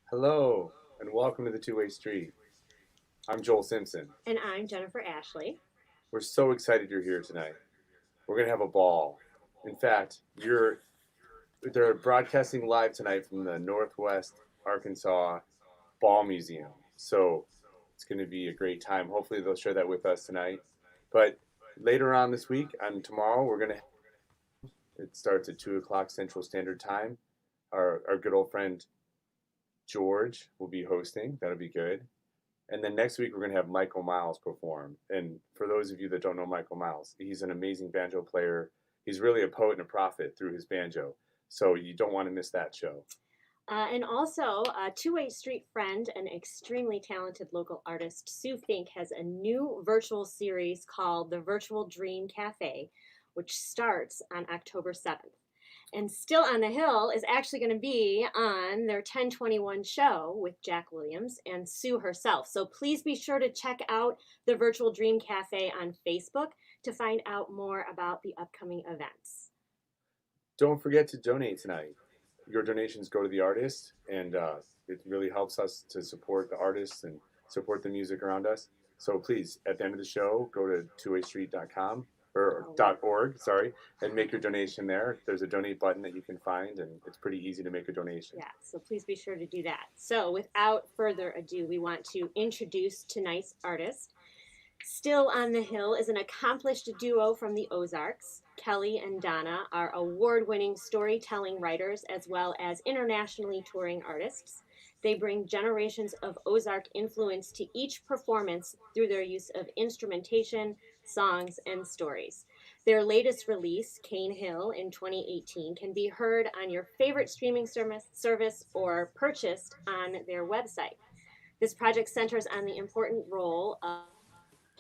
Hello, and welcome to the Two-Way Street. I'm Joel Simpson. And I'm Jennifer Ashley. We're so excited you're here tonight. We're going to have a ball. In fact, they're broadcasting live tonight from the Northwest Arkansas Ball Museum. So it's going to be a great time. Hopefully they'll share that with us tonight. But later on this week and tomorrow, it starts at 2 o'clock Central Standard Time. Our good old friend George will be hosting. That'll be good. And then next week, we're going to have Michael Miles perform. And for those of you that don't know Michael Miles, he's an amazing banjo player. He's really a poet and a prophet through his banjo. So you don't want to miss that show. And also, a Two-Way Street friend and extremely talented local artist, Sue Fink, has a new virtual series called The Virtual Dream Cafe, which starts on October 7th. And Still on the Hill is actually going to be on their 1021 show with Jack Williams and Sue herself. So please be sure to check out the Virtual Dream Cafe on Facebook to find out more about the upcoming events. Don't forget to donate tonight. Your donations go to the artist, and it really helps us to support the artists and support the music around us. So please, at the end of the show, go to twowaystreet.com. or .org, sorry, and make your donation there. There's a donate button that you can find, and it's pretty easy to make a donation. Yeah, so please be sure to do that. So without further ado, we want to introduce tonight's artist. Still on the Hill is an accomplished duo from the Ozarks. Kelly and Donna are award-winning storytelling writers as well as internationally touring artists. They bring generations of Ozark influence to each performance through their use of instrumentation, songs, and stories. Their latest release, Cane Hill, in 2018, can be heard on your favorite streaming service or purchased on their website. This project centers on the important role of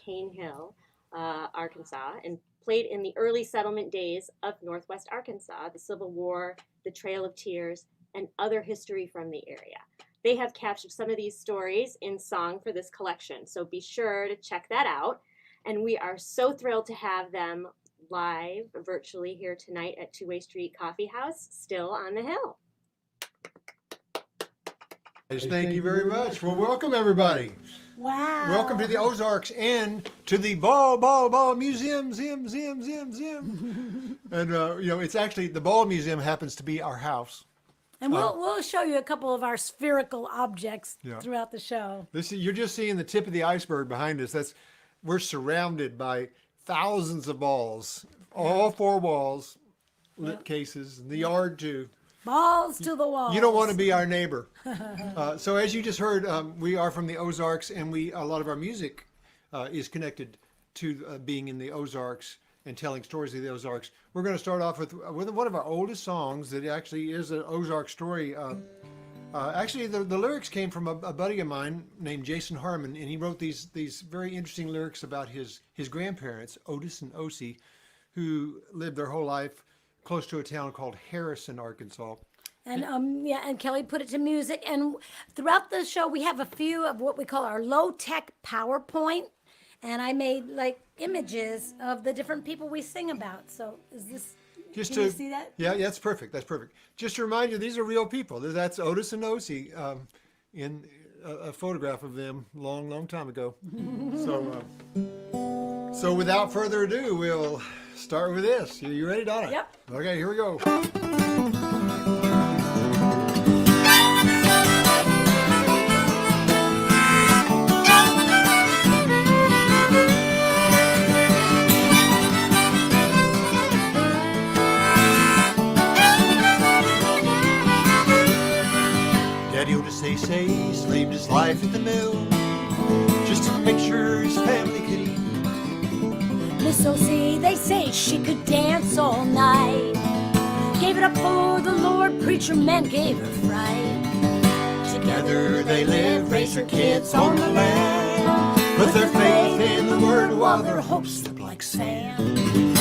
Cane Hill, Arkansas, and played in the early settlement days of Northwest Arkansas, the Civil War, the Trail of Tears, and other history from the area. They have captured some of these stories in song for this collection, so be sure to check that out. And we are so thrilled to have them live virtually here tonight at Two-Way Street Coffee House, Still on the Hill. Thank you very much. Well, welcome everybody. Wow. Welcome to the Ozarks and to the Ball Museum, And, it's actually, the Ball Museum happens to be our house. And we'll show you a couple of our spherical objects throughout the show. You're just seeing the tip of the iceberg behind us. We're surrounded by thousands of balls, all four walls, lit cases, and the yard too. Balls to the wall. You don't want to be our neighbor. So as you just heard, we are from the Ozarks, and a lot of our music is connected to being in the Ozarks and telling stories of the Ozarks. We're going to start off with one of our oldest songs that actually is an Ozark story. Actually, the lyrics came from a buddy of mine named Jason Harmon, and he wrote these very interesting lyrics about his grandparents, Otis and Osie, who lived their whole life close to a town called Henderson, Arkansas. And and Kelly put it to music. And throughout the show, we have a few of what we call our low-tech PowerPoint. And I made images of the different people we sing about. So is this? Can you see that? Yeah, that's perfect. That's perfect. Just to remind you, these are real people. That's Otis and Osie in a photograph of them long time ago. So without further ado, we'll start with this. You ready, Donna? Yep. Okay, here we go. Daddy Otis, they say, slaved his life at the mill just to make sure his family could eat. Miss Osie, they say she could dance all night. Gave it up for the Lord, preacher man gave her fright. Together they live, raise their kids on the land, put their faith in the word while their hopes slip like sand.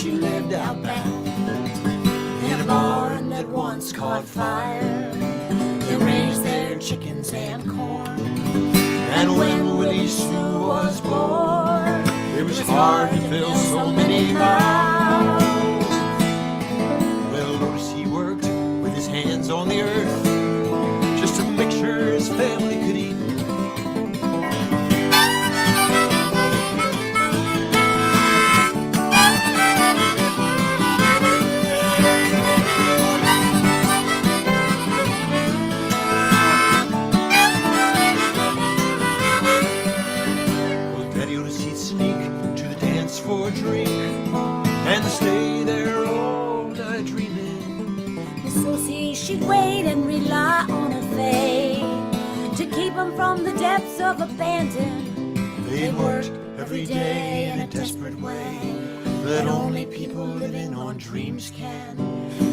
she lived out back in a barn that once caught fire. They raised their chickens and corn, and when Willie Sue was born, it was hard to fill so many mouths. Well, notice he worked with his hands on the earth just to make sure his family could eat. For a drink and stay there all night dreaming. So see, she'd wait and rely on her fate to keep them from the depths of abandon. They worked every day in a desperate way that only people living on dreams can.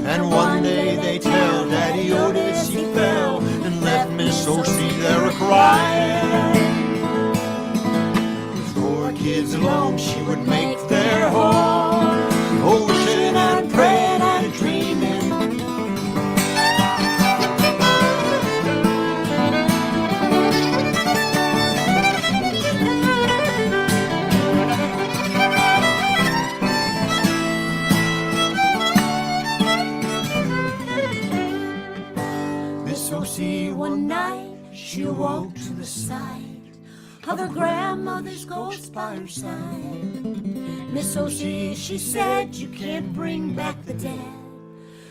And one day they tell Daddy Otis he fell and left Miss O.C. there a-crying. Kids alone, she would make their home, oh, wishing and praying and dreaming. Miss O.C. one night, she awoke to the sight of her grandmother's ghost by her side. Miss O.C., she said, you can't bring back the dead,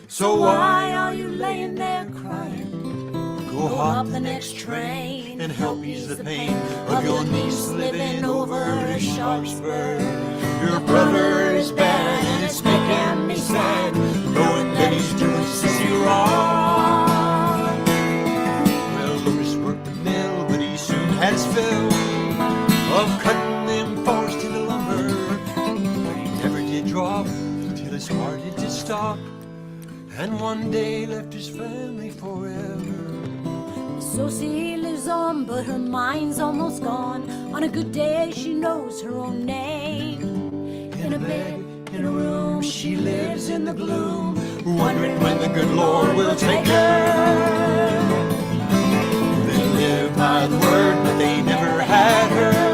so why are you laying there crying? Go hop the next train and help ease the pain of your niece living over in Sharpsburg. Your brother is bad and it's making me sad, knowing that he's doing sissy wrong. Well, Louis worked the mill, but he soon had his fill of cutting them forest into lumber. But he never did drop till his heart had to stop, and one day left his family forever. So she lives on, but her mind's almost gone. On a good day, she knows her own name. In a bed, in a room, she lives in the gloom, wondering when the good Lord will take her. They live by the word, but they never had her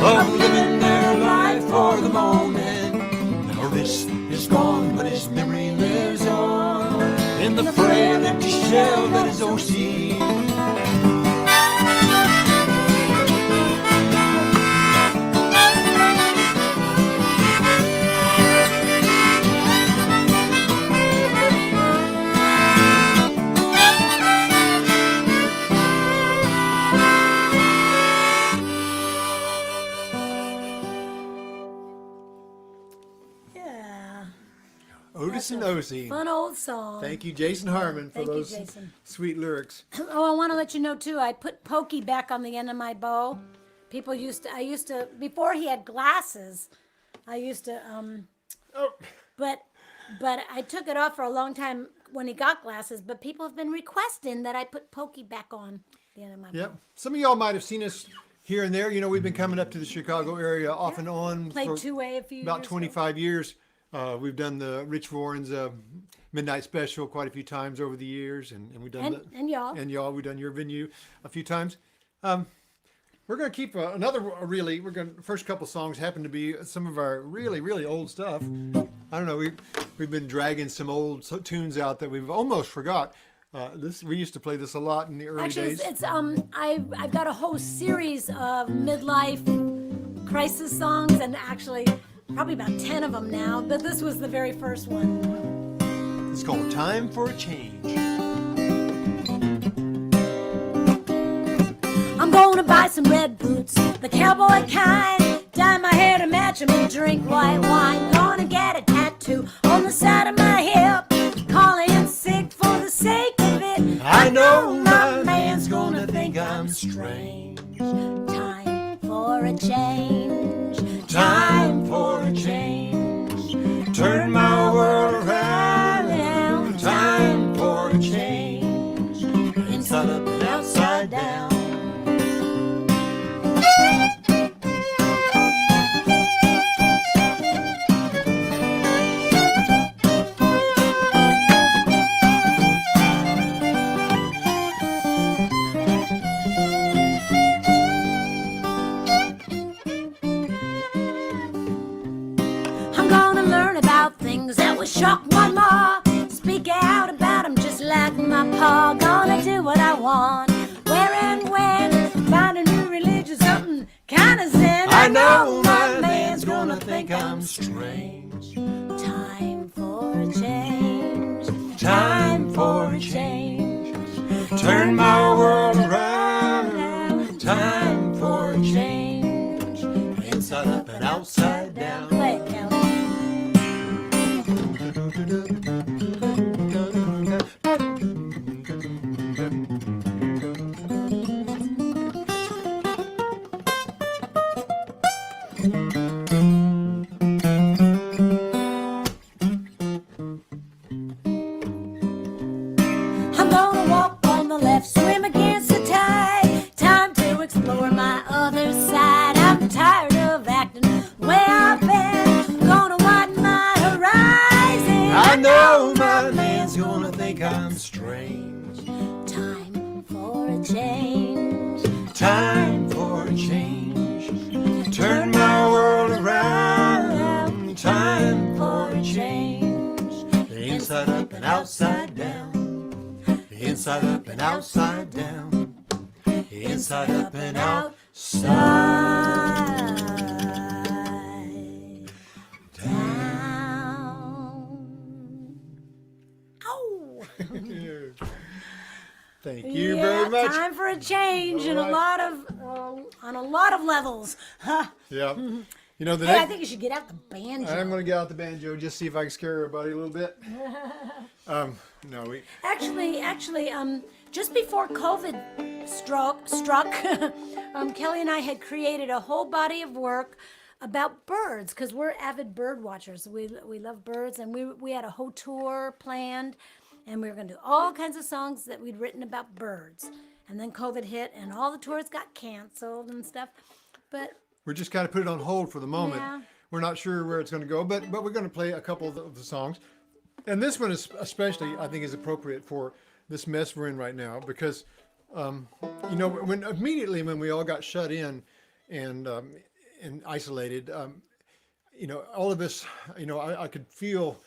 of living their life for the moment. Now this is gone, but his memory lives on in the frail empty shell that is O.C. Otis and O.C. Fun old song. Thank you, Jason Harmon, for Thank you, those Jason. sweet lyrics. Oh, I want to let you know too. I put Pokey back on the end of my bow. People I used to before he had glasses. I used to but I took it off for a long time when he got glasses. But people have been requesting that I put Pokey back on the end of my bow. Yep. Some of y'all might have seen us here and there. You know, we've been coming up to the Chicago area off and on Played for two-way a few about years 25 years. We've done the Rich Warren's Midnight Special quite a few times over the years, and we've done and y'all. and y'all. We've done your venue a few times. We're going to keep the first couple songs happen to be some of our really old stuff. I don't know. We've been dragging some old tunes out that we've almost forgot. We used to play this a lot in the early Actually, days. it's I've got a whole series of midlife crisis songs, and actually probably about 10 of them now. But this was the very first one. It's called Time for a Change. I'm gonna buy some red boots, the cowboy kind. Dye my hair to match them and drink white wine. Gonna get a tattoo on the side of my hip. Calling in sick for the sake of it. I know my man's gonna think I'm strange. Time for a change. Time for a change. Turn my world around. Time for a change. Inside up and outside down. shock my ma, speak out about 'em just like my pa. Gonna do what I want, where and when, find a new religion, something kinda zen. I know my man's gonna think I'm strange. Time for a change. Time for a change. Turn my world around. Time for a change. Inside up and outside down. Play it, Kelly. I'm gonna walk on the left, swim against the tide. Time to explore my other side. I'm tired of acting the way I've been. Gonna widen my horizon. I know my man's gonna think I'm strange. Time for a change. Time for a change. Turn my world around. Time for a change. Inside up and outside down. Inside up and outside down. Inside up and outside Down. Oh. Thank you very much. Time for a change in All a lot of on a lot of levels. Huh. Yeah. You know, the Hey, I next, think you should get out the banjo. I'm going to get out the banjo, just see if I can scare everybody a little bit. No, we. Actually, just before COVID struck, Kelly and I had created a whole body of work about birds because we're avid bird watchers. We love birds, and we had a whole tour planned, and we were going to do all kinds of songs that we'd written about birds. And then COVID hit, and all the tours got canceled and stuff. But We're just kind of put it on hold for the moment. Yeah. We're not sure where it's going to go, but we're going to play a couple of the songs. And this one is especially, I think, is appropriate for this mess we're in right now because, you know, when we all got shut in and isolated, you know, all of us, you know, I could feel,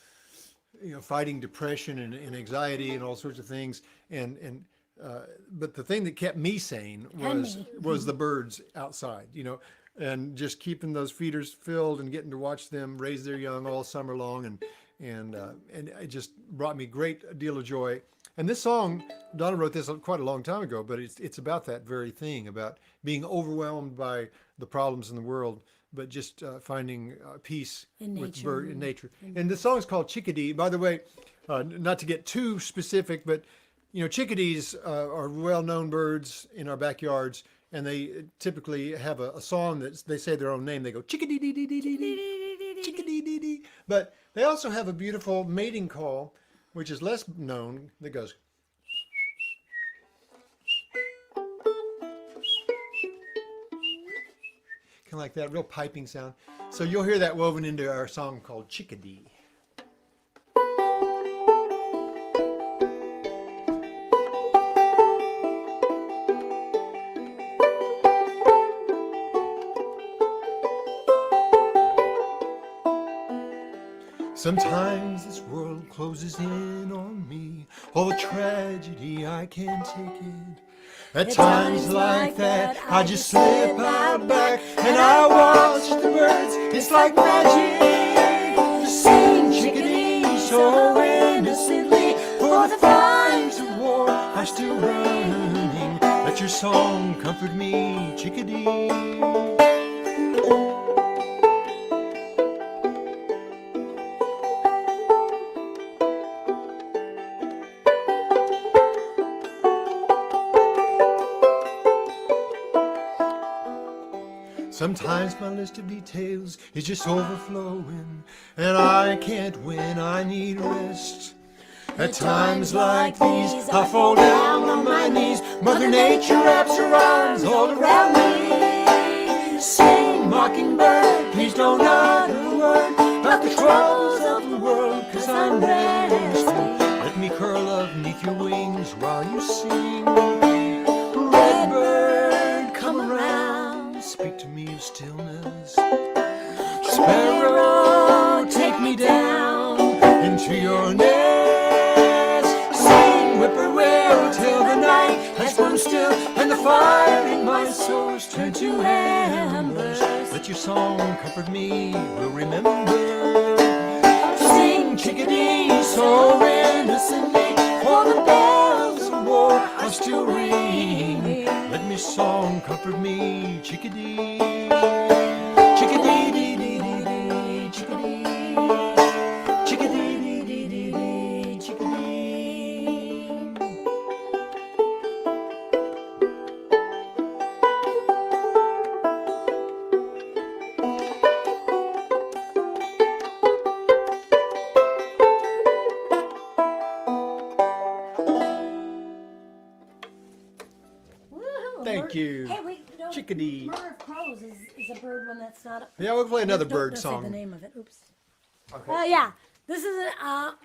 you know, fighting depression and anxiety and all sorts of things. But the thing that kept me sane was the birds outside, you know, and just keeping those feeders filled and getting to watch them raise their young all summer long, and it just brought me great deal of joy. And this song, Donna wrote this quite a long time ago, but it's about that very thing, about being overwhelmed by the problems in the world, but just finding peace In with nature. in nature. And the song is called Chickadee. By the way, not to get too specific, but you know, chickadees are well-known birds in our backyards, and they typically have a song that they say their own name. They go chickadee dee dee dee dee dee, chickadee dee dee. But they also have a beautiful mating call, which is less known, that goes. Kind of like that, real piping sound. So you'll hear that woven into our song called Chickadee. Sometimes this world closes in on me, all the tragedy, I can't take it. At times like that, I just slip out back and I watch the birds. It's like magic to sing chickadee so innocently. For the flames of war are still burning. Let your song comfort me, chickadee. Sometimes my list of details is just overflowing, and I can't win, I need rest. At times like these, I fall down on my knees. Mother Nature wraps her arms all around me. Sing, mockingbird, please don't utter a word about the troubles of the world, 'cause I'm resting. Let me curl up neath your wings while you sing. Redbird, come around, speak to me of stillness. Sparrow, take me down in into your nest. Sing, whippoorwill, till the night has grown still, and the fire in my soul's turned to embers. Let your song comfort me, we'll remember. Sing, chickadee, so innocently, for the bells of war are still ringing. Let me song comfort me, chickadee. Chickadee, dee, dee, dee, dee, chickadee. Chickadee, dee, dee, dee, dee, chickadee. Woohoo, a Thank bird- you. Hey, wait, no, Chickadee. Murder of Crows is a bird one that's not. Yeah, we'll play another Don't- bird don't song. Say the name of it. Oops. Okay. Yeah, this is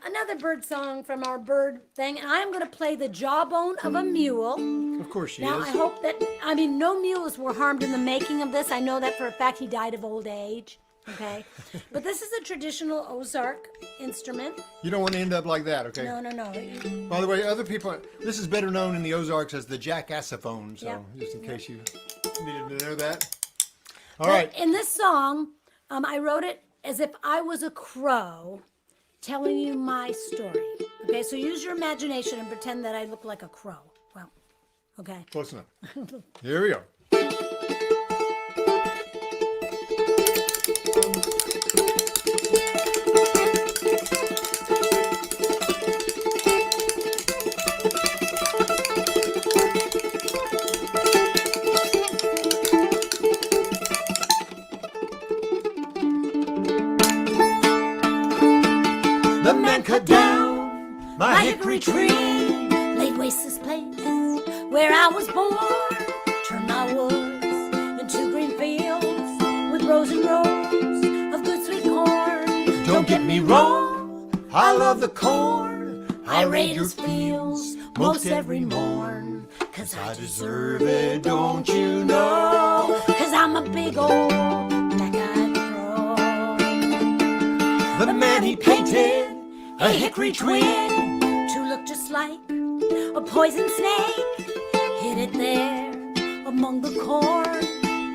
another bird song from our bird thing, and I'm going to play the jawbone of a mule. Of course she Now, is. I hope that, I mean, no mules were harmed in the making of this. I know that for a fact. He died of old age. Okay. But this is a traditional Ozark instrument. You don't want to end up like that, okay? No, no, no. By the way, other people, this is better known in the Ozarks as the jackassophone, so Yep. just in case you needed to know that. All But right. in this song, I wrote it as if I was a crow telling you my story. Okay, so use your imagination and pretend that I look like a crow. Well, okay. Close enough. Here we go. The man cut down my hickory tree. Laid waste this place where I was born. Turned my woods into green fields with rows and rows of good sweet corn. Don't get me wrong, I love the corn. I raid your fields most every morn. 'Cause I deserve it, don't you know? 'Cause I'm a big old black-eyed crow. The man he painted a hickory twin. To look just like a poison snake. Hid it there among the corn.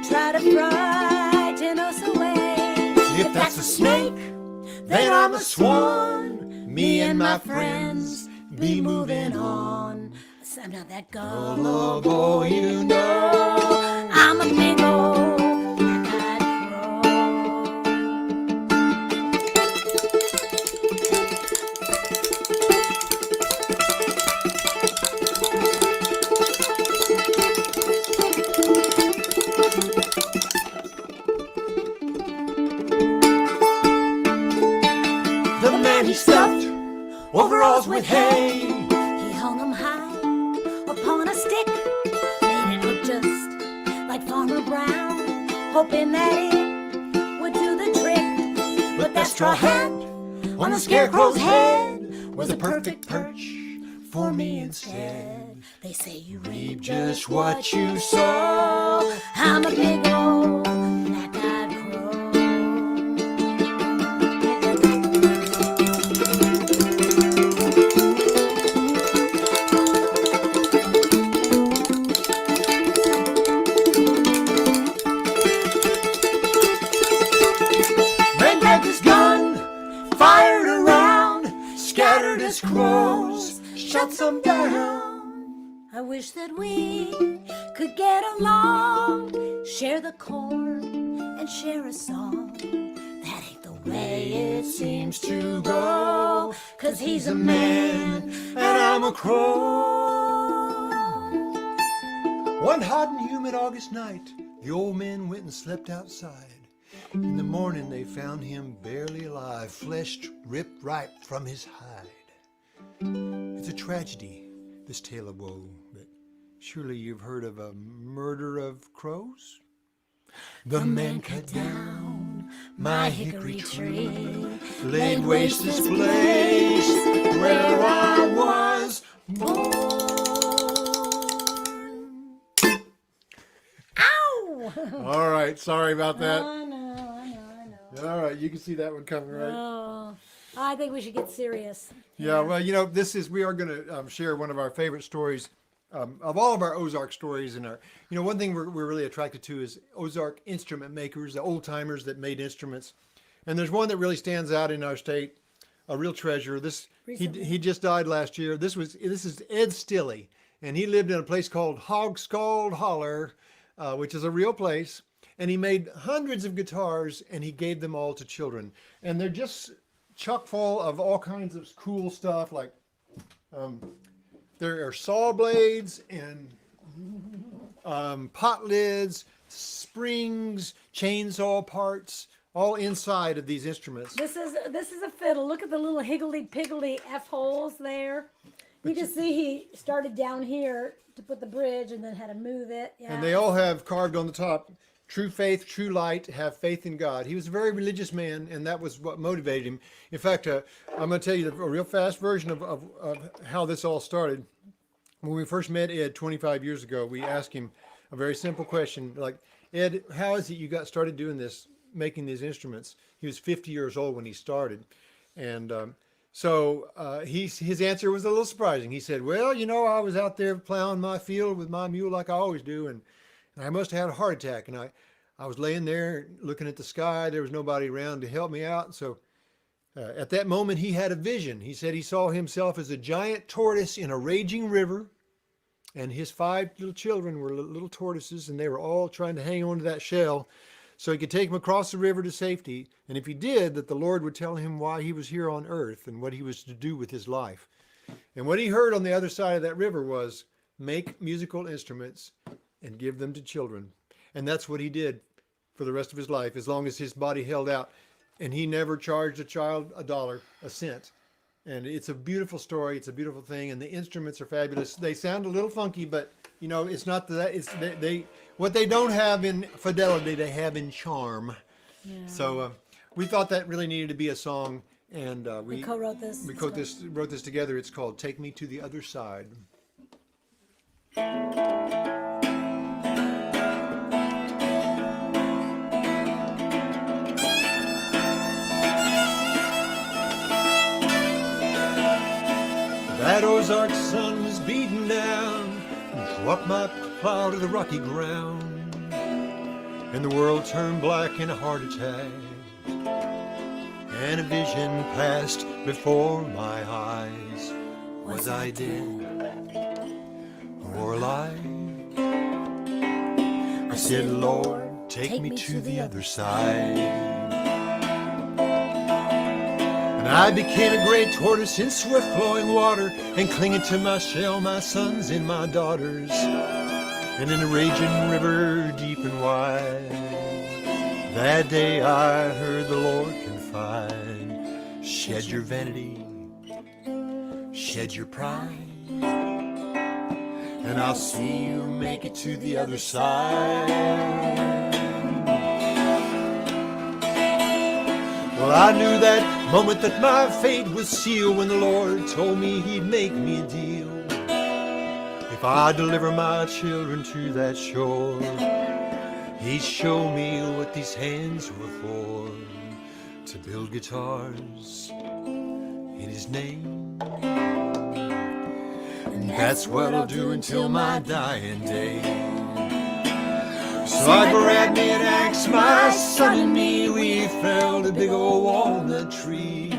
Try to frighten us away. If that's a snake, then I'm a swan. Me and my friends be moving on. I'm not that Oh, gullible, boy, you know. I'm a big old black-eyed crow. The man he stuffed overalls with hay. He hung 'em high upon a stick, made it look just like Farmer Brown, hoping that it would do the trick. But that straw hat on the scarecrow's head was a perfect perch for me instead. They say you Reap reap just what you sow. I'm a big old black-eyed crow. Man grabbed his gun, fired around, scattered his crows, shot some down. I wish that we could get along, share the corn and share a song. That ain't the way it seems to go, 'cause he's a man And I'm a crow. One hot and humid August night, the old men went and slept outside. In the morning, they found him barely alive, flesh ripped right from his hide. It's a tragedy, this tale of woe, but surely you've heard of a murder of crows? The man cut down my hickory tree, Laid waste this place where I was born. Ow! All right, sorry about that. I know. All right, you can see that one coming, right? Oh. I think we should get serious. Yeah, well, we are going to share one of our favorite stories of all of our Ozark stories. And one thing we're really attracted to is Ozark instrument makers, the old timers that made instruments. And there's one that really stands out in our state, a real treasure. He just died last year. This is Ed Stilley, and he lived in a place called Hogscald Holler, which is a real place. And he made hundreds of guitars, and he gave them all to children. And they're just chock full of all kinds of cool stuff, like there are saw blades and pot lids, springs, chainsaw parts, all inside of these instruments. This is a fiddle. Look at the little higgledy-piggledy F holes there. You can see he started down here to put the bridge and then had to move it. Yeah. And they all have carved on the top, true faith, true light, have faith in God. He was a very religious man, and that was what motivated him. In fact, I'm going to tell you a real fast version of how this all started. When we first met Ed 25 years ago, we asked him a very simple question, like, Ed, how is it you got started doing this, making these instruments? He was 50 years old when he started. And his answer was a little surprising. He said, well, I was out there plowing my field with my mule like I always do, and I must have had a heart attack. And I was laying there looking at the sky. There was nobody around to help me out. So at that moment, he had a vision. He said he saw himself as a giant tortoise in a raging river. And his 5 little children were little tortoises, and they were all trying to hang on to that shell so he could take them across the river to safety. And if he did, that the Lord would tell him why he was here on earth and what he was to do with his life. And what he heard on the other side of that river was, make musical instruments and give them to children. And that's what he did for the rest of his life, as long as his body held out. And he never charged a child a cent. And it's a beautiful story. It's a beautiful thing. And the instruments are fabulous. They sound a little funky, but it's not that. It's what they don't have in fidelity, they have in charm. Yeah. So we thought that really needed to be a song. And we co-wrote this. Wrote this together. It's called Take Me to the Other Side. That Ozark sun was beating down and threw up my plow to the rocky ground, and the world turned black in a heart attack, and a vision passed before my eyes. Was I dead or alive? I said, Lord, take me to the other side. And I became a great tortoise in swift flowing water, and clinging to my shell, my sons and my daughters, and in a raging river deep and wide. That day I heard the Lord confide, shed your vanity, shed your pride, and I'll see you make it to the other side. Well, I knew that moment that my fate was sealed when the Lord told me he'd make me a deal. If I deliver my children to that shore, he'd show me what these hands were for, to build guitars in his name. And that's what I'll do until my dying day. So I grabbed me an axe, my son and me, we felled a big old walnut tree.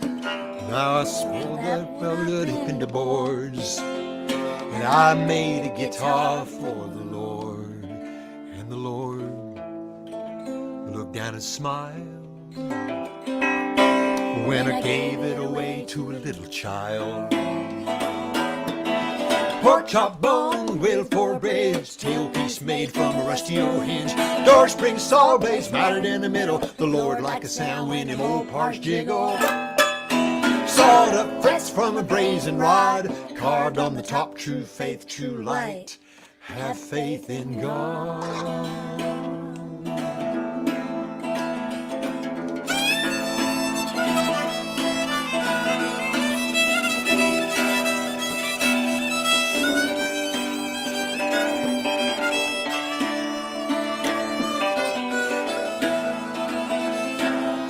Now I spoiled that velvet hip into boards, and I made a guitar for the Lord. And the Lord looked down and smiled when I gave it away to a little child. Pork chop bone, whale for ribs, tailpiece made from a rusty old hinge, door spring saw blades mounted in the middle. The Lord liked the sound when them old parts jiggle. Sawed up frets from a brazen rod, carved on the top, true faith, true light, have faith in God.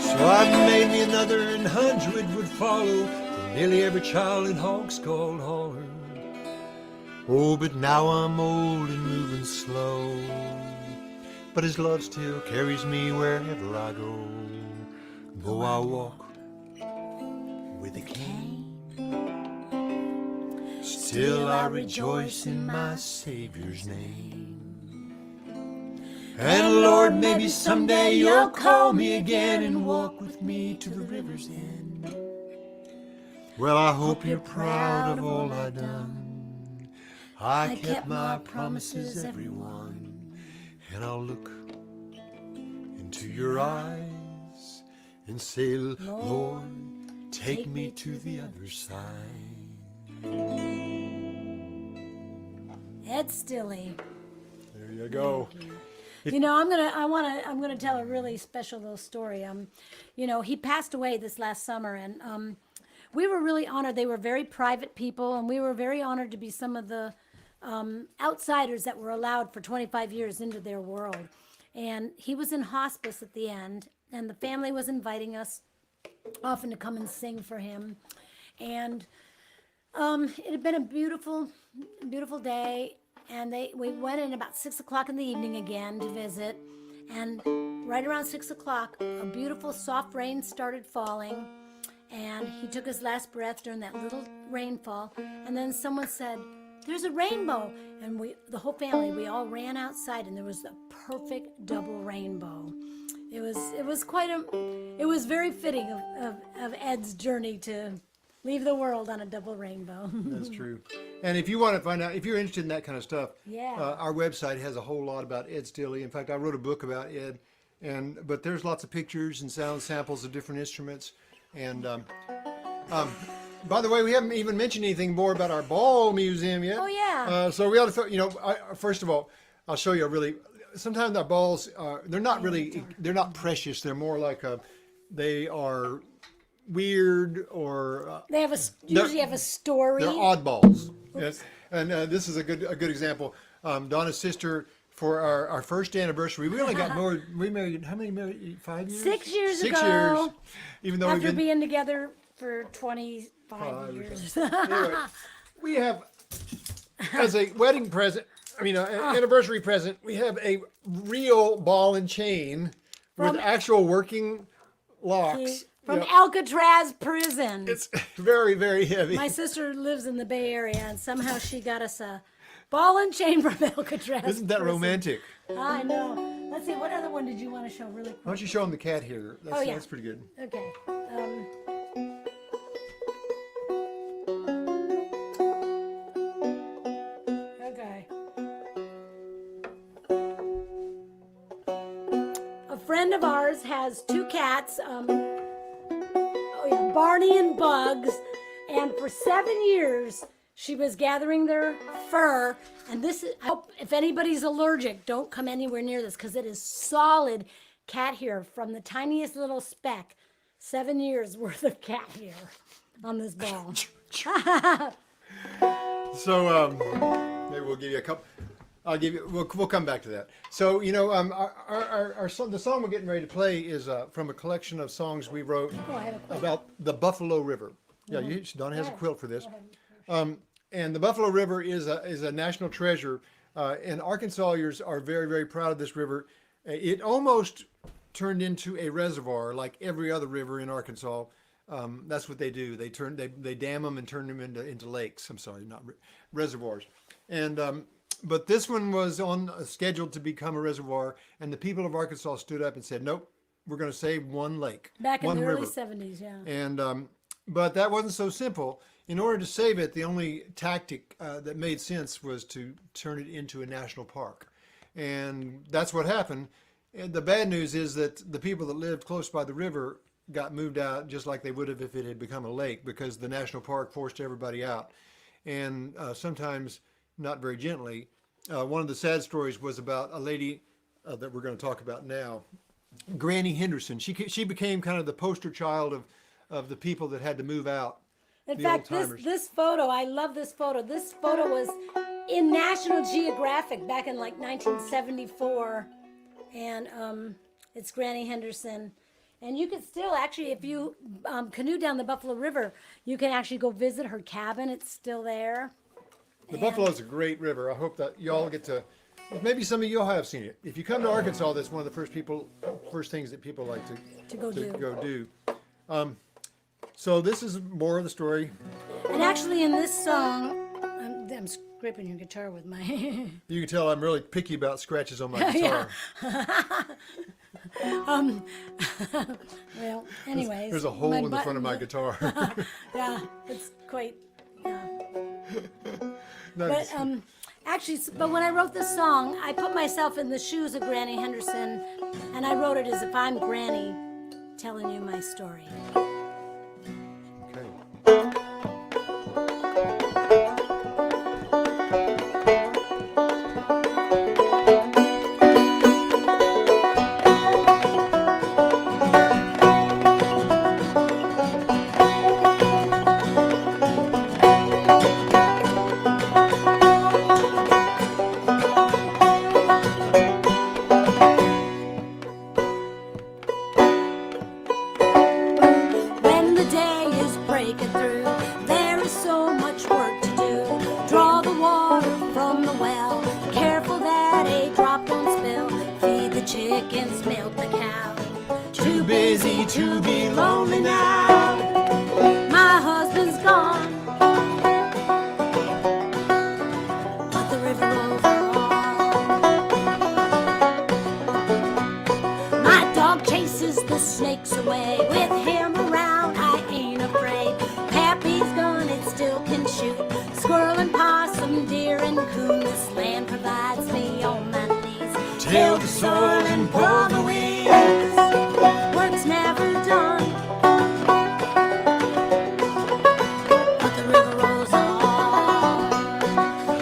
So I've made me another 100 follow from nearly every child in Hog-Skull Holler. Oh, but now I'm old and moving slow, but his love still carries me wherever I go. Though I walk with a cane, still I rejoice in my Savior's name. And Lord, maybe someday you'll call me again and walk with me to the river's end. Well, I hope you're proud of all I done. I kept my promises, everyone. And I'll look into your eyes and say, Lord, take me to the other side. Ed Stilley. There you go. You know, I'm gonna tell a really special little story. You know, he passed away this last summer, and we were really honored. They were very private people, and we were very honored to be some of the outsiders that were allowed for 25 years into their world. And he was in hospice at the end, and the family was inviting us often to come and sing for him. And it had been a beautiful, beautiful day. And we went in about 6 o'clock in the evening again to visit. And right around 6 o'clock, a beautiful soft rain started falling. And he took his last breath during that little rainfall. And then someone said, "There's a rainbow." And the whole family, we all ran outside, and there was a perfect double rainbow. It was very fitting of Ed's journey to leave the world on a double rainbow. That's true. And if you want to find out, if you're interested in that kind of stuff, Yeah. Our website has a whole lot about Ed Stilley. In fact, I wrote a book about Ed, but there's lots of pictures and sound samples of different instruments. And by the way, we haven't even mentioned anything more about our ball museum yet. Oh, yeah. So we ought to, first of all, I'll show you a really. Sometimes our balls they're not precious. They're more like they are weird or They usually have a story. they're oddballs. Yes, and this is a good example. Donna's sister, for our first anniversary, we only got married. We married how many? Married 5 years. 6 years Six ago. years. Even though After we've been being together for 25 years. anyway, we have as a wedding present. An anniversary present. We have a real ball and chain with actual working locks. From Yeah. Alcatraz prison. It's very, very heavy. My sister lives in the Bay Area, and somehow she got us a ball and chain from Alcatraz. Isn't that prison. romantic? I know. Let's see, what other one did you want to show really quick? Why don't you show them the cat here? That's pretty good. Okay. Okay. A friend of ours has two cats, Barney and Bugs, and for 7 years she was gathering their fur. And this is, I hope if anybody's allergic, don't come anywhere near this because it is solid cat hair from the tiniest little speck. 7 years worth of cat hair on this ball. So maybe we'll give you a couple. I'll give you. We'll come back to that. So our song, the song we're getting ready to play is from a collection of songs we wrote about the Buffalo River. Yeah, Donna has a quilt for this. And the Buffalo River is a national treasure, and Arkansasians are very, very proud of this river. It almost turned into a reservoir like every other river in Arkansas. That's what they do. They dam them and turn them into lakes. I'm sorry, not reservoirs. And but this one was scheduled to become a reservoir, and the people of Arkansas stood up and said, "Nope, we're going to save one lake, Back in one the river." early 70s, yeah. And but that wasn't so simple. In order to save it, the only tactic that made sense was to turn it into a national park, and that's what happened. And the bad news is that the people that lived close by the river got moved out just like they would have if it had become a lake, because the national park forced everybody out, and sometimes not very gently. One of the sad stories was about a lady that we're going to talk about now, Granny Henderson. She became kind of the poster child of the people that had to move out. In fact, this photo, I love this photo. This photo was in National Geographic back in like 1974. And it's Granny Henderson. And you can still actually, if you canoe down the Buffalo River, you can actually go visit her cabin. It's still there. The Buffalo's a great river. I hope that y'all get to. Maybe some of y'all have seen it. If you come to Arkansas, that's one of the first things that people like To go do. go do. So this is more of the story. And actually, in this song, I'm scraping your guitar with my. You can tell I'm really picky about scratches on my guitar. Well, anyways. There's a hole in the front button- of my guitar. Yeah, it's quite. Yeah. Nice. But actually, but when I wrote this song, I put myself in the shoes of Granny Henderson, and I wrote it as if I'm Granny telling you my story. Okay. When the day is breaking through, there is so much work to do. Draw the water from the well, careful that a drop don't spill. Feed the chickens, milk the cow. Too busy to be lonely now. My husband's gone, but the river rolls on. My dog chases the snakes away. With him around, I ain't afraid. Pappy's gun, it still can shoot. Squirrel and possum, deer and coon. This land provides me on my knees. Till the soil and pull the weeds. Work's never done, but the river rolls on.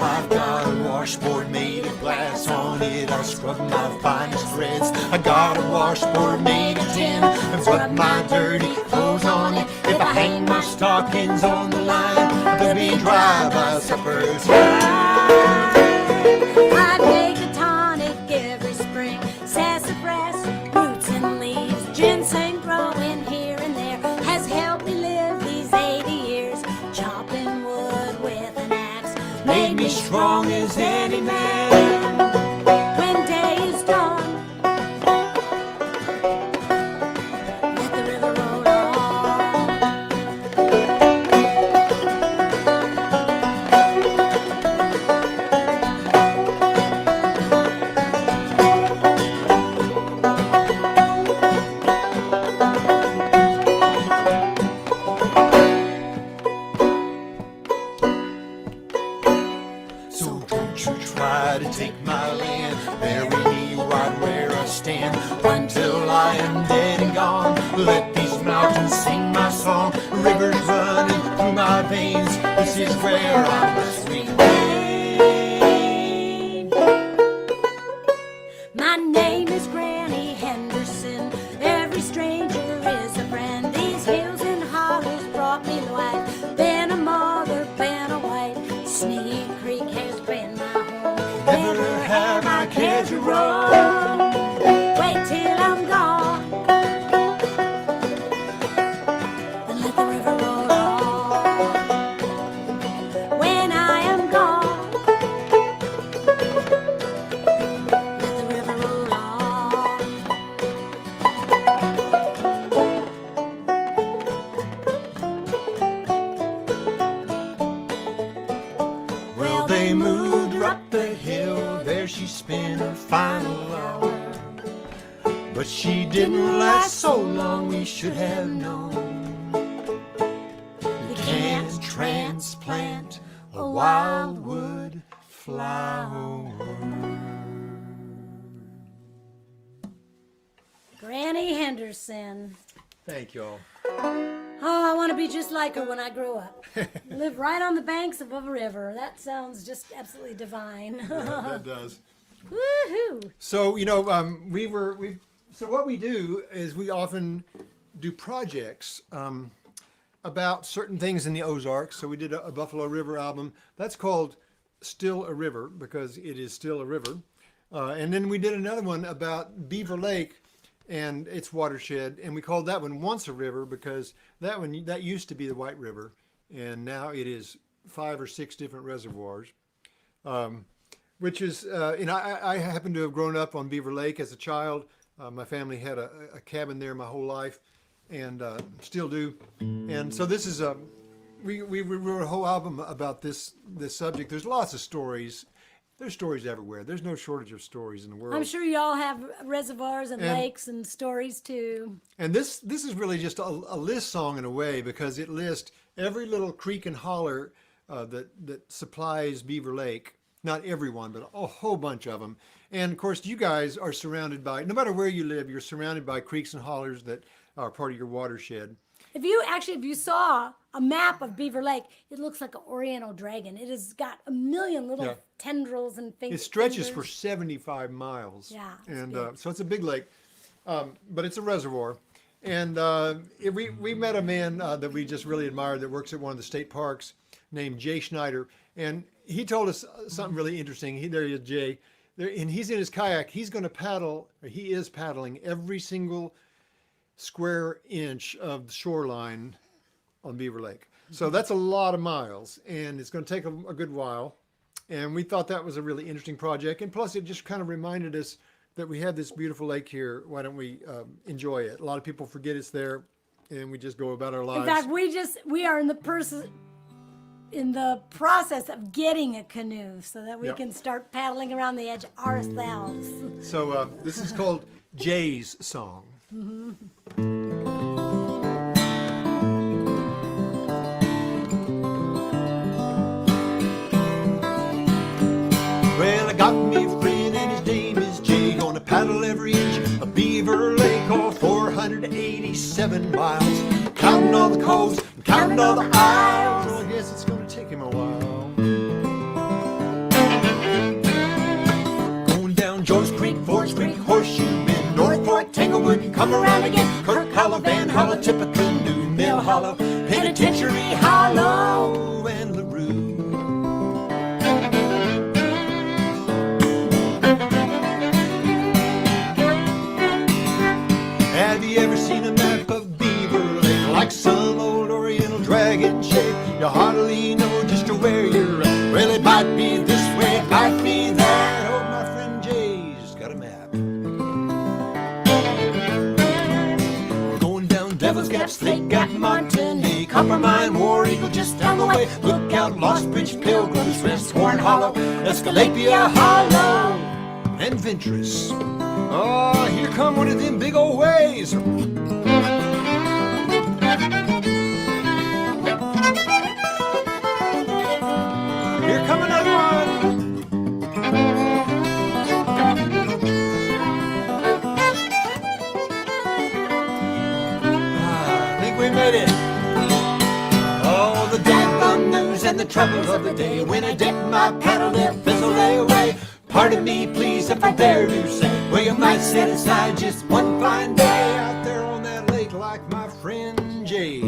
I've got a washboard made of glass. On it I'll scrub my finest threads. I got a washboard made of tin and put my dirty clothes on it. If I hang my stockings on the line, they'll be dry by supper time. I take a tonic every spring, sassafras, roots and leaves, ginseng growing here and there has helped me live these 80 years. Chopping wood with an axe Made me strong as any man. when day is done. Let the river roll on. So don't you try to take my land. Bury me right where I stand until I am dead and gone. Let these mountains sing my song. Rivers running through my veins. This is where I must remain. My name is Granny Henderson. Every stranger is a friend. These hills and hollows brought me life. Been a mother, been a wife. Sneak Creek has been my home. Never have I cared to roam. Wait till I'm gone, and let the river roll on. When I am gone, let the river roll on. Well, they moved her up the hill. There she spent her final hour. But she didn't last so long, we should have known. You can't transplant a wildwood flower. Granny Henderson. Thank y'all. Oh, I want to be just like her when I grow up. Live right on the banks of a river. That sounds just absolutely divine. That does. Woohoo! So so what we do is we often do projects about certain things in the Ozarks. So we did a Buffalo River album. That's called Still a River because it is still a river. And then we did another one about Beaver Lake. and its watershed, and we called that one once a river because that used to be the White River, and now it is 5 or 6 different reservoirs. Which is, I happen to have grown up on Beaver Lake as a child. My family had a cabin there my whole life, and still do. And so this is we wrote a whole album about this subject. There's lots of stories. There's stories everywhere. There's no shortage of stories in the world. I'm sure y'all have reservoirs and lakes and stories too. And this is really just a list song in a way, because it lists every little creek and holler that supplies Beaver Lake. Not everyone, but a whole bunch of them. And of course, you guys are surrounded by, no matter where you live, you're surrounded by creeks and hollers that are part of your watershed. If you saw a map of Beaver Lake, it looks like an Oriental dragon. It has got a million little tendrils and fingers. It stretches for 75 miles. Yeah, and so it's a big lake, but it's a reservoir. And we met a man that we just really admired that works at one of the state parks named Jay Schneider. And he told us something really interesting. There he is, Jay. And he's in his kayak. He's going to paddle, or he is paddling every single square inch of the shoreline on Beaver Lake. So that's a lot of miles, and it's going to take a good while. And we thought that was a really interesting project. And plus, it just kind of reminded us that we have this beautiful lake here. Why don't we enjoy it? A lot of people forget it's there, and we just go about our lives. In fact, we are in the process of getting a canoe so that we can start paddling around the edge ourselves. So this is called Jay's Song. Well, I got me a friend and his name is Jay. Gonna paddle every inch of Beaver Lake, all 487 miles. Counting all the coves and counting all the aisles. Well, I guess it's going to take him a while. Going down George Creek, Forest Creek, Horseshoe Bend, North Fork, Tanglewood, come around again. Kirk Hollow, Van Hollow, Tippecanoe, Mill Hollow, Penitentiary Hollow, and LaRue. Have you ever seen a map of Beaver Lake like some old Oriental dragon shape? You hardly know just where you're at. Well, it might be this way, it might be that. Oh, my friend Jay's got a map. Going down Devil's Gap, Slate Gap, Montanay, Coppermine, War Eagle just down the way. Look out, Lost Bridge, Pilgrims Rest, Horn Hollow, Escalapia Hollow, and Ventress. Oh, here come one of them big old waves. Here come another one. I think we made it. Oh, the damn bum news and the troubles of the day. When I dip my paddle, it fizzled away. Pardon me, please, if I dare to say, well, you might set aside just one fine day out there on that lake like my friend Jay.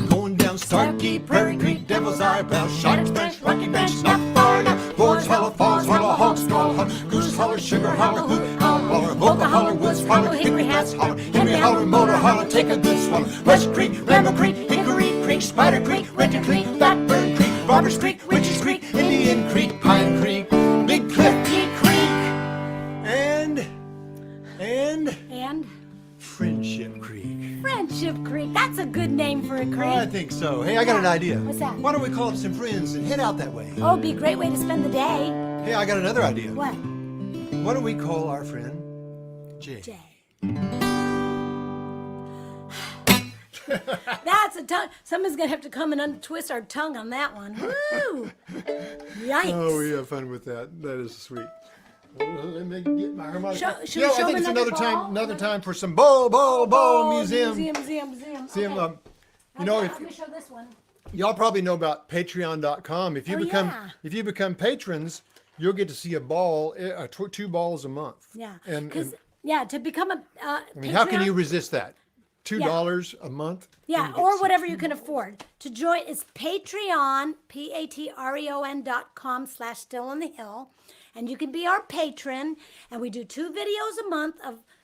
Going down Starkey, Prairie Creek, Devil's Eyebrow, Shark's Branch, Rocky Branch, not far enough. Forge Hollow, Falls Hollow, Hog's Skull Hollow, Goose Holler, Sugar Hollow, Hoot Holler, Boca Holler, Woods Holler, Hickory Hats Holler, Henry Holler, Motor Holler, take a good swallow. Rush Creek, Ramble Creek, Hickory Creek, Spider Creek, Winter Creek, Blackbird Creek, Robbers Creek, Witches Creek, Indian Creek, Pine Creek, Big Cliffy Creek, and Friendship Creek. Friendship Creek. That's a good name for a creek. I think so. Hey, I got an idea. What's that? Why don't we call up some friends and head out that way? Oh, it'd be a great way to spend the day. Hey, I got another idea. What? Why don't we call our friend Jay? Jay. That's a tongue. Someone's gonna have to come and untwist our tongue on that one. Woo! Yikes! Oh, we have fun with that. That is sweet. Well, let me get my harmonica. Should we show I think them it's another ball? another time for some ball museum. Museum. Museum. Okay. You know, Let me show this one. y'all probably know about Patreon.com. If you become patrons, you'll get to see a ball, 2 balls a month. Yeah. And to become a I mean, how can you resist that? $2 a month. Yeah, and you or get whatever you can afford. To join, it's Patreon, patreon.com/Still on the Hill. And you can be our patron. And we do 2 videos a month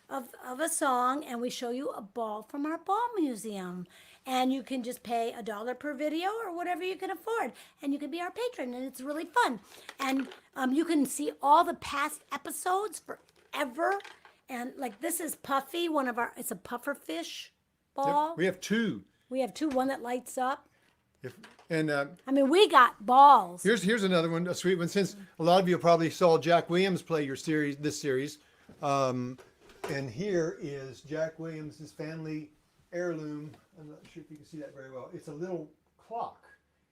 of a song, and we show you a ball from our ball museum. And you can just pay $1 per video or whatever you can afford. And you can be our patron, and it's really fun. And you can see all the past episodes forever. And like this is Puffy, it's a puffer fish ball. Yep, we have 2. We have 2, one that lights up. And I mean, we got balls. here's another one, a sweet one. Since a lot of you probably saw Jack Williams play this series, and here is Jack Williams' family heirloom. I'm not sure if you can see that very well. It's a little clock.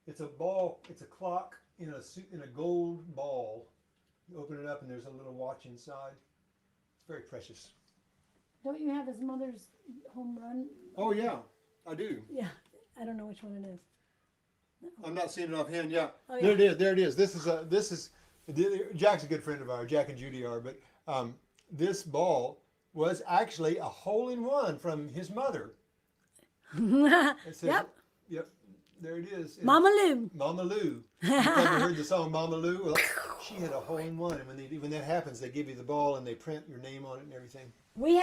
It's a ball. It's a clock in a gold ball. You open it up and there's a little watch inside. It's very precious. Don't you have his mother's home run? Oh yeah, I do. Yeah, I don't know which one it is. I'm not seeing it offhand. Yeah, Oh, yeah. there it is. There it is. This is Jack's a good friend of ours. Jack and Judy are. But this ball was actually a hole-in-one from his mother. It says, Yep. Yep. There it is. Mama Lou. Mama Lou. You ever heard the song Mama Lou? Well, she had a hole-in-one, and when that happens, they give you the ball and they print your name on it and everything. We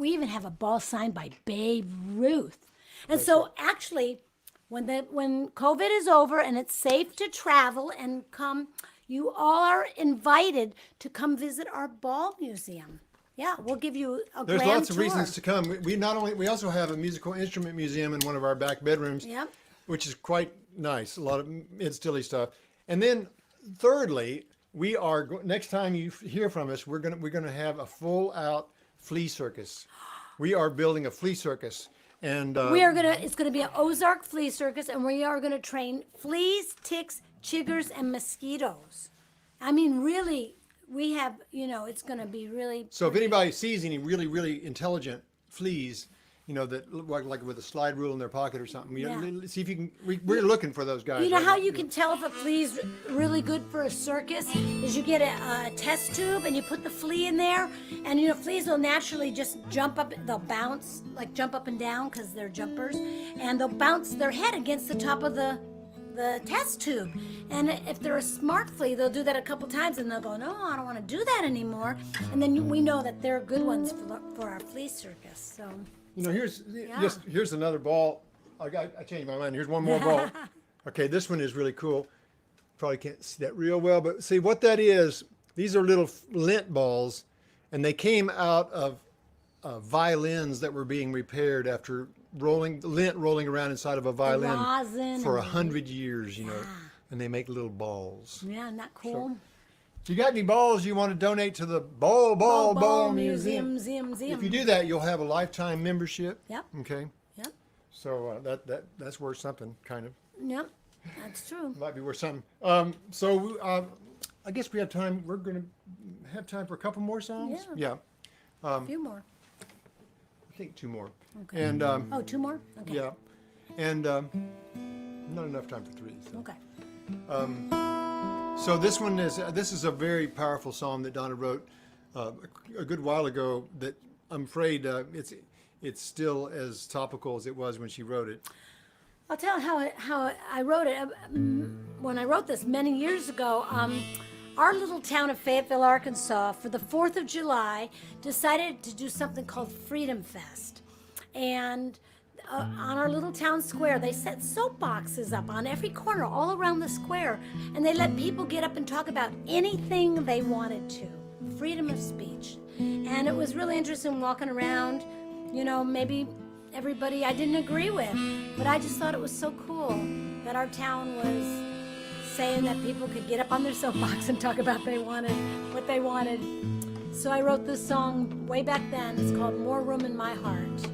even have a ball signed by Babe Ruth. And so actually, when COVID is over and it's safe to travel and come, you all are invited to come visit our ball museum. Yeah, we'll give you a There's grand lots of tour. reasons to come. We also have a musical instrument museum in one of our back bedrooms, Yep. which is quite nice. A lot of mid-stilly stuff. And then, thirdly, next time you hear from us, we're gonna have a full-out flea circus. We are building a flea circus, and It's gonna be an Ozark flea circus, and we are gonna train fleas, ticks, chiggers, and mosquitoes. I mean, really, we have, it's gonna be really. So if anybody sees any really, really intelligent fleas, that look like with a slide rule in their pocket or something, Yeah. see if you can. We're looking for those guys. You know right how now. you can tell if a flea's really good for a circus is you get a test tube and you put the flea in there, and fleas will naturally just jump up. They'll bounce, like jump up and down because they're jumpers, and they'll bounce their head against the top of the test tube. And if they're a smart flea, they'll do that a couple times and they'll go, no, I don't want to do that anymore. And then we know that they're good ones for our flea circus. So. Here's another ball. I changed my mind. Here's one more ball. Okay, this one is really cool. Probably can't see that real well, but see what that is. These are little lint balls, and they came out of violins that were being repaired after lint rolling around inside of a violin rosin for and- 100 years. And they make little balls. Yeah, isn't that cool? If you got any balls you want to donate to the Ball Museum, Museum. if you do that, you'll have a lifetime membership. Yep. Okay. Yep. So that's worth something, kind of. Yep. That's true. Might be worth something. I guess we have time. We're going to have time for a couple more songs. Yeah. Yeah. A few more. I think 2 more. Okay. And 2 more? Okay. yeah, and not enough time for 3. So. Okay. So this is a very powerful song that Donna wrote a good while ago. That I'm afraid it's still as topical as it was when she wrote it. I'll tell how I wrote it. When I wrote this many years ago, our little town of Fayetteville, Arkansas, for the 4th of July, decided to do something called Freedom Fest. And on our little town square, they set soapboxes up on every corner all around the square, and they let people get up and talk about anything they wanted to. Freedom of speech. And it was really interesting walking around, maybe everybody I didn't agree with, but I just thought it was so cool that our town was saying that people could get up on their soapbox and talk about what they wanted. So I wrote this song way back then. It's called More Room in My Heart.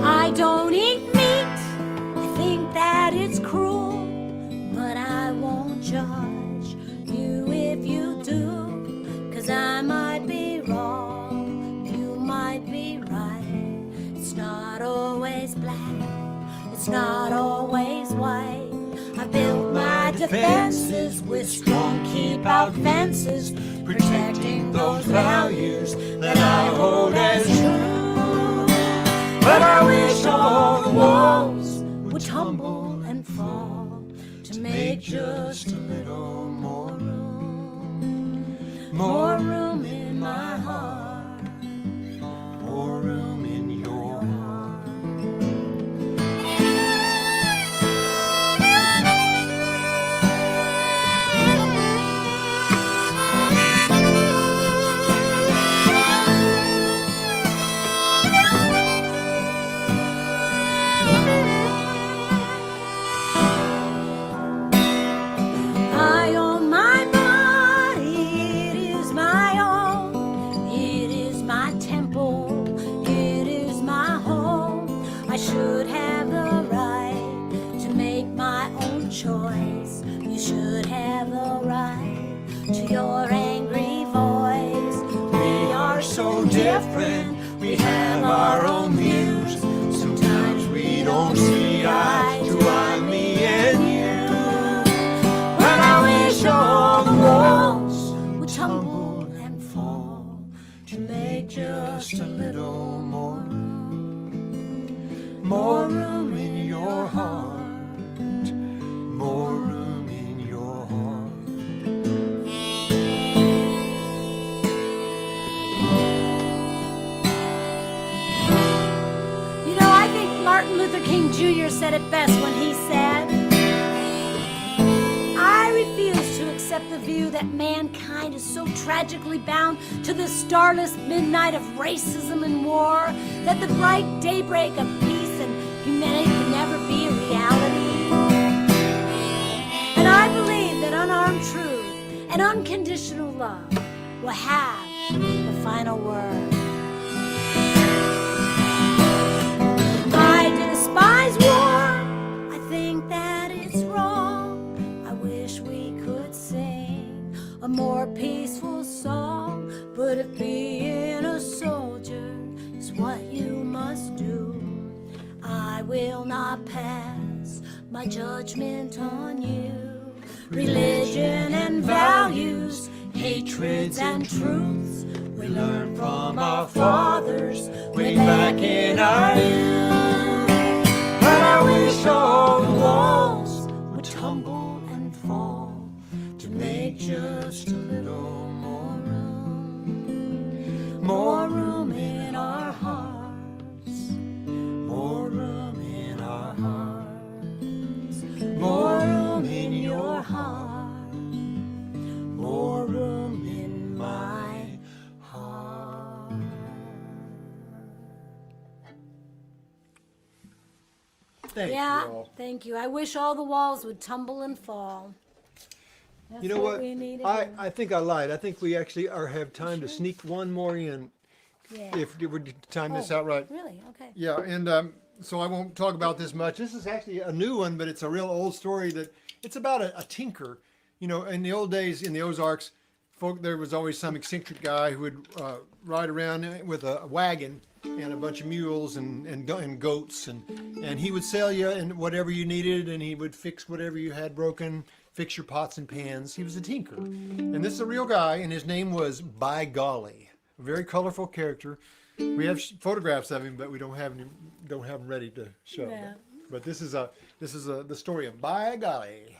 I don't eat meat, I think that it's cruel, but I not always white. I built my defenses with strong keep-out fences, protecting those values that I hold as true. But I wish all the walls would tumble and fall to make just a little more room in my heart, more room in your heart. I own my body, it is my own. It is my temple, it is my home. I should have the right to make my own choice. You should have the right to your angry voice. We are so different, we have our own views. Sometimes we don't see eye to eye, me and you. But I wish all the walls would tumble and fall to make just a little more room in your heart, more room in your heart. You know, I think Martin Luther King Jr. said it best when he said, I refuse to accept the view that mankind is so tragically bound to the starless midnight of racism and war that the bright daybreak of peace and humanity can never be a reality. And I believe that unarmed truth and unconditional love will have the final word. I despise war. I think that it's wrong. I wish we could sing a more peaceful song. But if being a soldier is what you must do, I will not pass my judgment on you. Religion and values, hatreds and truths, we learn from our fathers way back in our youth. But I wish all the walls would tumble and fall to make just a little more room in our hearts, more room in our hearts, more room in your heart, more room in my heart. Thank Yeah, you all. thank you. I wish all the walls would tumble and fall. That's You know what? we need to I think I lied. I think we actually have time to sneak one more in do. Yeah. if we would time this Oh, out right. Really? Okay. Yeah, and so I won't talk about this much. This is actually a new one, but it's a real old story that it's about a tinker. You know, in the old days in the Ozarks, there was always some eccentric guy who would ride around with a wagon and a bunch of mules and goats, and he would sell you and whatever you needed, and he would fix whatever you had broken, fix your pots and pans. He was a tinker, and this is a real guy, and his name was By Golly, a very colorful character. We have photographs of him, but we don't have them ready to show. Yeah. But this is the story of By Golly.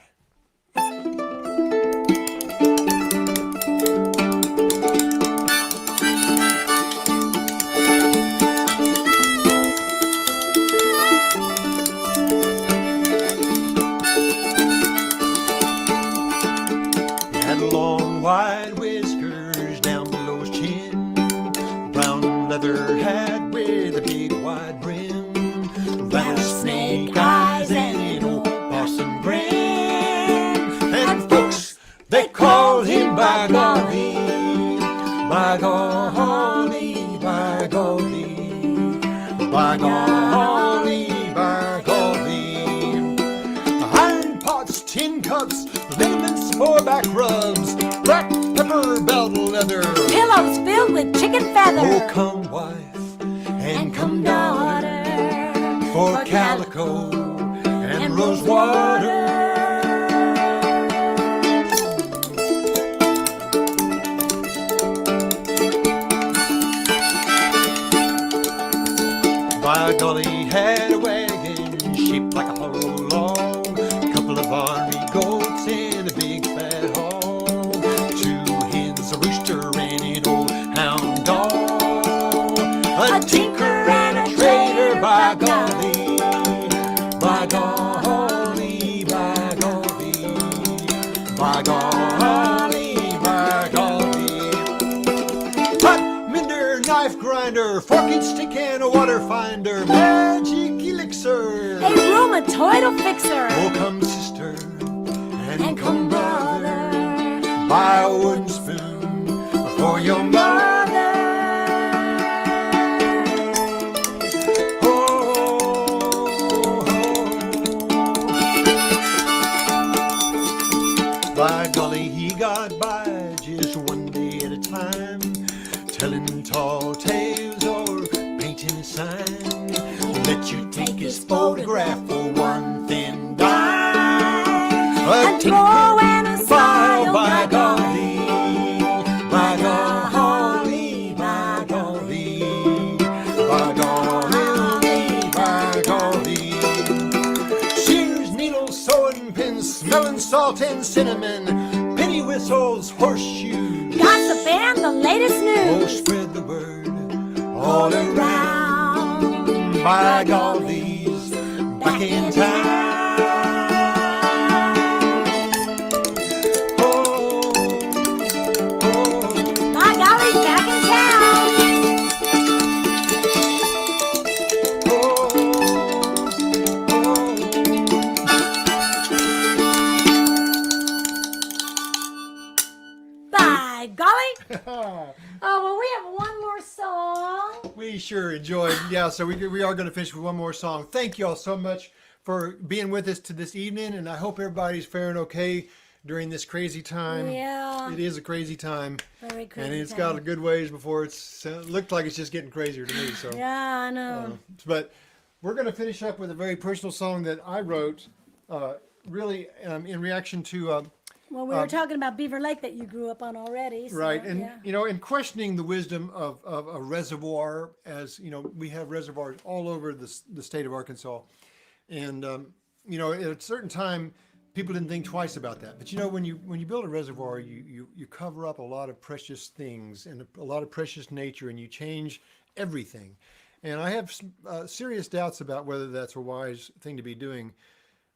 He had long white whiskers down below his chin, brown leather hat with a big wide brim, rattlesnake eyes and an old possum grin, and folks, they called him By Golly, By Golly, By Golly, By Golly, By Golly. Iron pots, tin cups, liniments for back rubs, black pepper belt leather, Pillows filled with chicken feather. oh come wife and come daughter, for calico golly, had a wagon shaped like a hollow log, couple of ornery goats and a big fat hog, 2 hens, a rooster, and an old hound dog, a tinker and a trader, by golly, by golly, by golly, by golly, by golly. Pot mender, knife grinder, fork and stick and a water finder, magic elixir, A rheumatoid fixer. oh come sister and come brother, buy a wooden spoon for your mother. By golly, he got by just one day at a time, telling tall tales or painting a sign. Let you take his photograph for 1 thin dime. A throw and a smile, by golly, by golly, by golly, by golly, by golly. Shears, needles, sewing pins, smelling salt and cinnamon, penny whistles, horseshoes. Gossip and the latest Oh, news. spread the word all around. By golly's back in town. Oh, oh, By golly, back in town. oh, By golly. oh. Oh, well, we have one more song. We sure enjoyed. Yeah, so we are going to finish with one more song. Thank you all so much for being with us to this evening, and I hope everybody's faring okay during this crazy time. Yeah. It is a crazy time, Very crazy. and it's time. got a good ways before it looked like it's just getting crazier to me. So, Yeah, I know. but we're going to finish up with a very personal song that I wrote, really in reaction to. Well, we were talking about Beaver Lake that you grew up on already. So, Right, and yeah. you know, in questioning the wisdom of a reservoir, as you know, we have reservoirs all over the state of Arkansas, and you know, at a certain time, people didn't think twice about that. But you know, when you build a reservoir, you cover up a lot of precious things and a lot of precious nature, and you change everything. And I have serious doubts about whether that's a wise thing to be doing.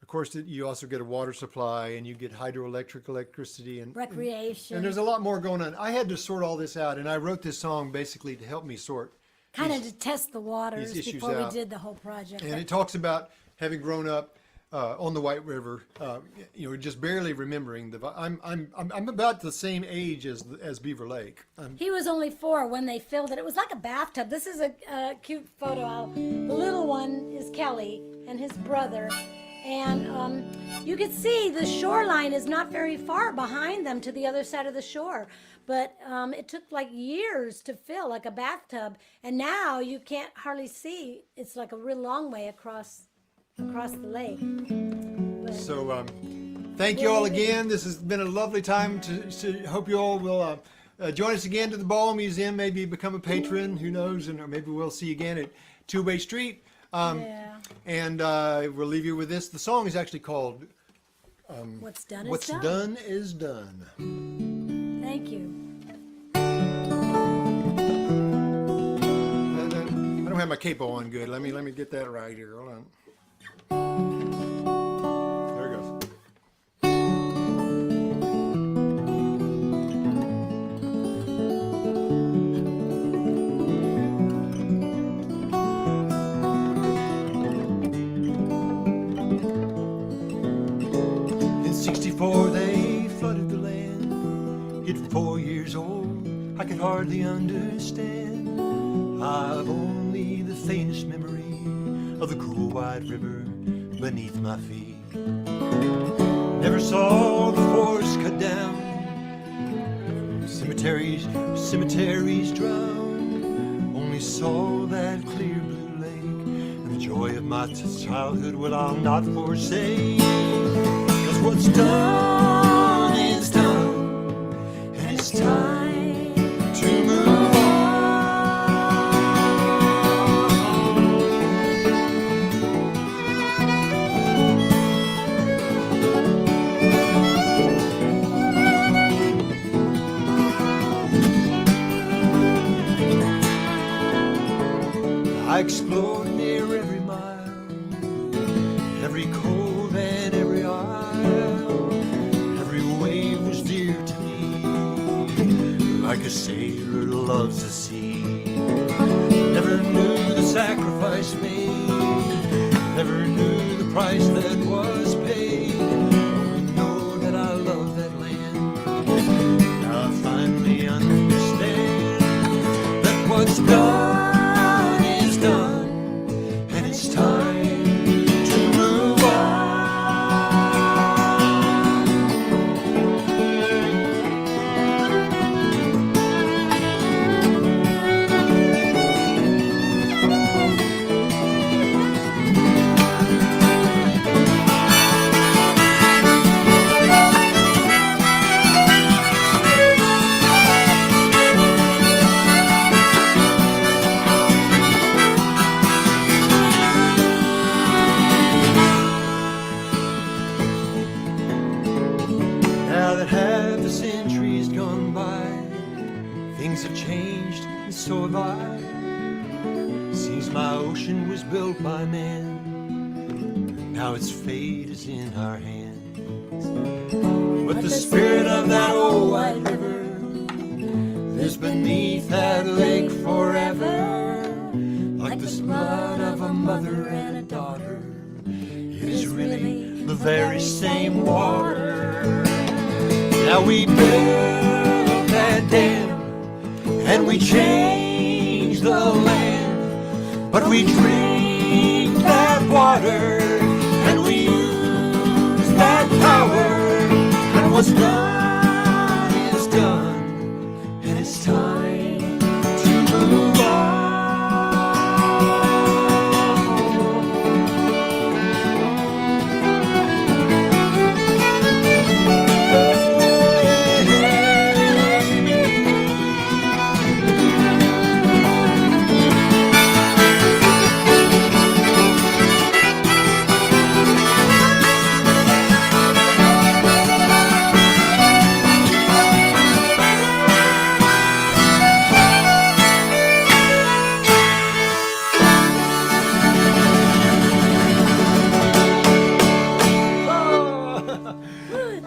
Of course, you also get a water supply, and you get hydroelectric electricity and Recreation. and there's a lot more going on. I had to sort all this out, and I wrote this song basically to help me sort. Kind of to test the waters these issues before out. we did the whole project. And it talks about having grown up on the White River, you know, just barely remembering I'm about the same age as Beaver Lake. He was only 4 when they filled it. It was like a bathtub. This is a cute photo. The little one is Kelly and his brother. And you can see the shoreline is not very far behind them to the other side of the shore. But it took like years to fill, like a bathtub. And now you can't hardly see. It's like a real long way across the lake. But So thank you all again. This has been a lovely time. To hope you all will join us again to the Ball Museum. Maybe become a patron. Who knows? And or maybe we'll see you again at Two-Way Street. yeah. And we'll leave you with this. The song is actually called What's done is What's done. Done is Done. Thank you. I don't have my capo on good. Let me get that right here. Hold on. There it goes. In '64 they flooded the land. At 4 years old, I could hardly understand. I've only the faintest memory of the cool wide river beneath my feet. Never saw the forest cut down, cemeteries drown. Only saw that clear blue lake, and the joy of my childhood will I'll not forsake. 'Cause what's done is done, and it's time to move on. explored near every mile, every cove and every isle. Every wave was dear to me, like a sailor loves the sea. Never knew the sacrifice made, never knew the price that was paid. Only know that I love that land. Now I finally understand that what's done is done, and it's time to move on. Now that half a century's gone by, things have changed and so have I. Seems my ocean was built by man, now its fate is in our hands. But the spirit of that old white river lives beneath that lake forever, like the blood of a mother and a daughter. It is really the very same water. Now we build that dam and we change the land, but we drink that water and we use that power. And what's done is done, and it's time to move on.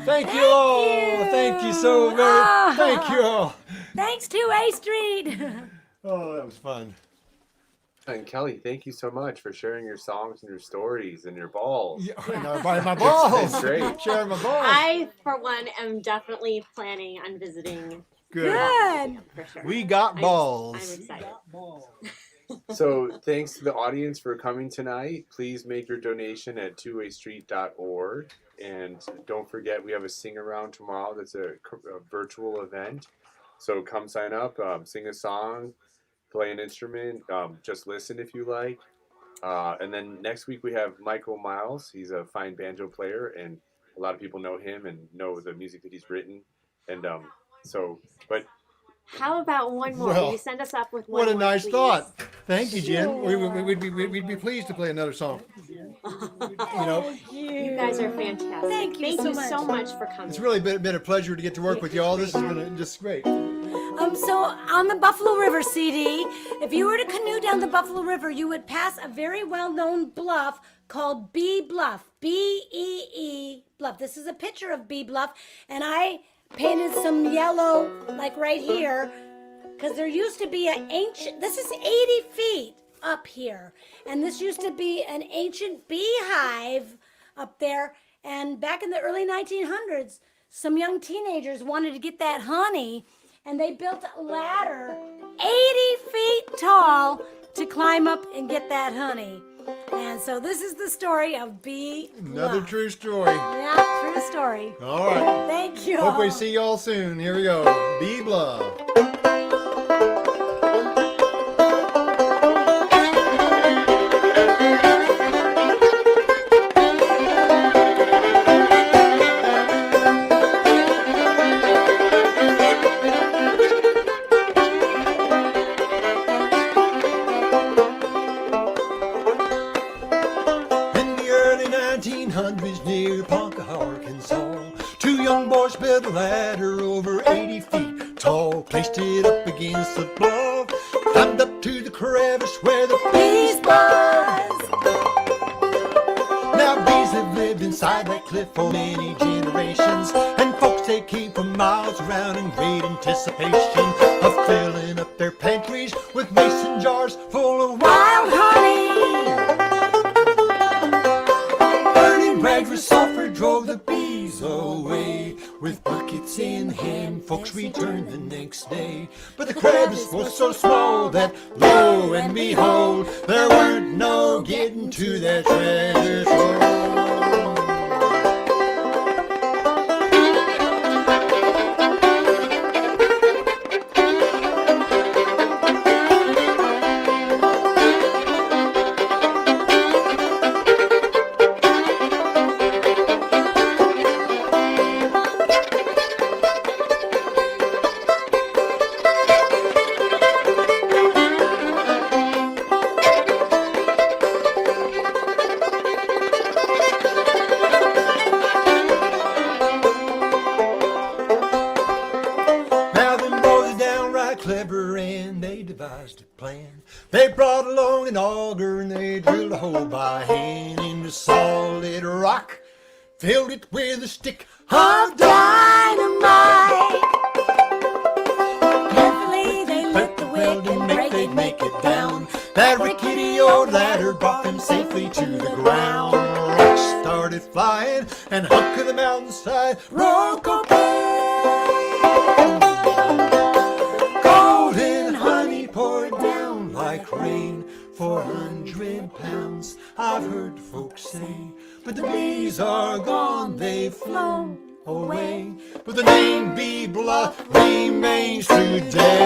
Thank you all. Thank you so very. Thank you all. Thanks to A Street. Oh, that was fun. And Kelly, thank you so much for sharing your songs and your stories and your balls. Yeah, no, my balls. It's great. Sharing my balls. I, for one, am definitely planning on visiting. Good. For sure. We got balls. I'm excited. So thanks to the audience for coming tonight. Please make your donation at twowaystreet.org. And don't forget, we have a sing around tomorrow. That's a virtual event. So come sign up, sing a song, play an instrument, just listen if you like. And then next week we have Michael Miles. He's a fine banjo player, and a lot of people know him and know the music that he's written. And but How about one more? Well, Will you send us up with one What a more, nice please? thought. Thank you, Jen. Sure. We'd be pleased to play another song. You know, You guys are fantastic. Thank you so so much for coming. it's really been a pleasure to get to work with you all. This has been just great. So on the Buffalo River CD, if you were to canoe down the Buffalo River, you would pass a very well-known bluff called Bee Bluff. B-E-E Bluff. This is a picture of Bee Bluff, and I painted some yellow, like right here, because there used to be an ancient, this is 80 feet up here, and this used to be an ancient beehive up there, and back in the early 1900s, some young teenagers wanted to get that honey, and they built a ladder 80 feet tall to climb up and get that honey. And so this is the story of Bee Another Bluff. true story. Yeah, true story. All right. Thank you. Hope we see y'all soon. Here we go. Bee Bluff. Near Ponca, Arkansas, two young boys built a ladder over 80 feet tall, placed it up against the bluff, climbed up to the crevice where the Bees buzz. Now bees have lived inside that cliff for many generations, and folks they came from miles around in great anticipation of filling up their pantries with mason jars full of wild honey. Burning rags with sulfur drove the bees away. With buckets in hand, folks returned the next day. But the crevice was so small that, lo and behold, there weren't no getting to that treasure trove. Clever, and they devised a plan. They brought along an auger and they drilled a hole by hand into solid rock, filled it with a stick of Dynamite. Carefully they lit the wick and they'd make it down. That rickety old ladder brought them safely to the ground. Rocks started flying and hunk of the mountainside rolled cocaine. Golden honey poured down like rain, 400 pounds, I've heard folks say. But the bees are gone, they've flown away. But the name bee blah remains today.